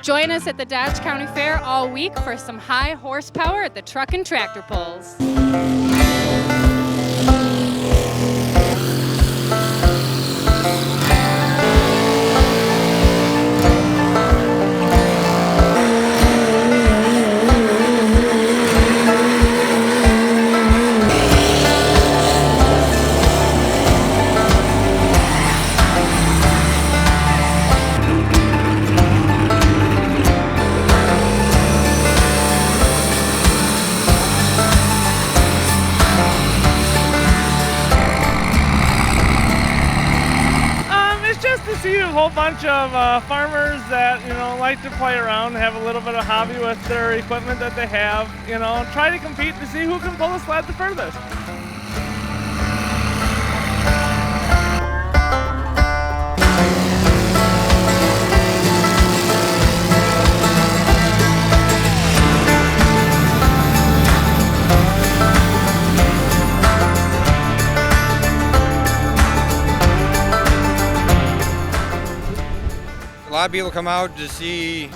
Join us at the Dodge County Fair all week for some high horsepower at the truck and tractor pulls. See a whole bunch of farmers that like to play around, have a little bit of hobby with their equipment that they have, and try to compete to see who can pull the sled the furthest. A lot of people come out to see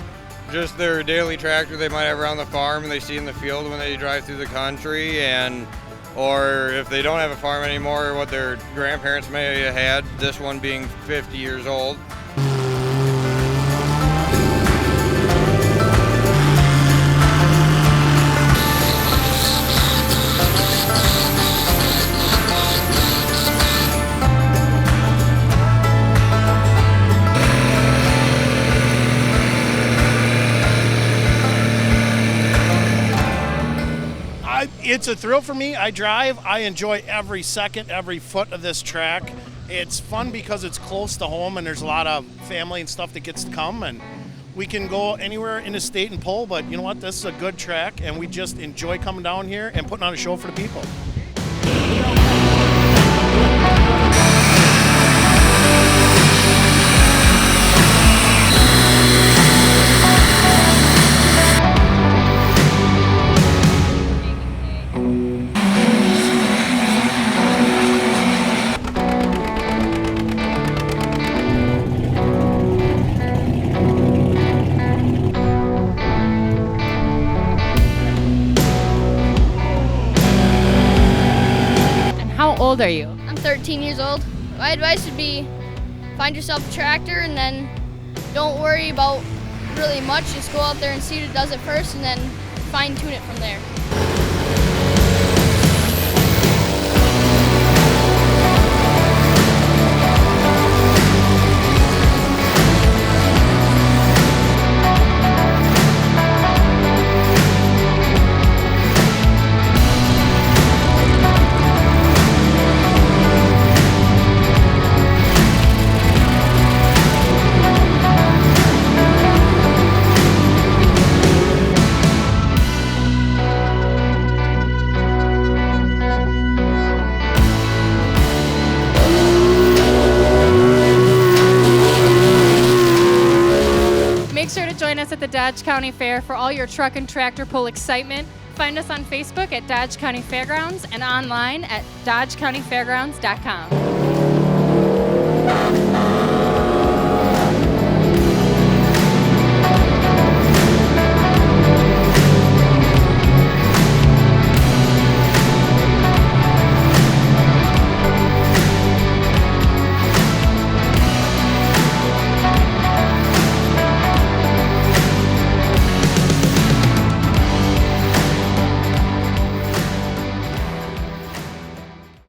just their daily tractor they might have around the farm and they see in the field when they drive through the country, or if they don't have a farm anymore, what their grandparents may have had, this one being 50 years old. It's a thrill for me. I drive. I enjoy every second, every foot of this track. It's fun because it's close to home and there's a lot of family and stuff that gets to come, and we can go anywhere in the state and pull, but you know what? This is a good track and we just enjoy coming down here and putting on a show for the people. How old are you? I'm 13 years old. My advice would be find yourself a tractor and then don't worry about really much. Just go out there and see who does it first and then fine tune it from there. Make sure to join us at the Dodge County Fair for all your truck and tractor pull excitement. Find us on Facebook at Dodge County Fairgrounds and online at dodgecountyfairgrounds.com.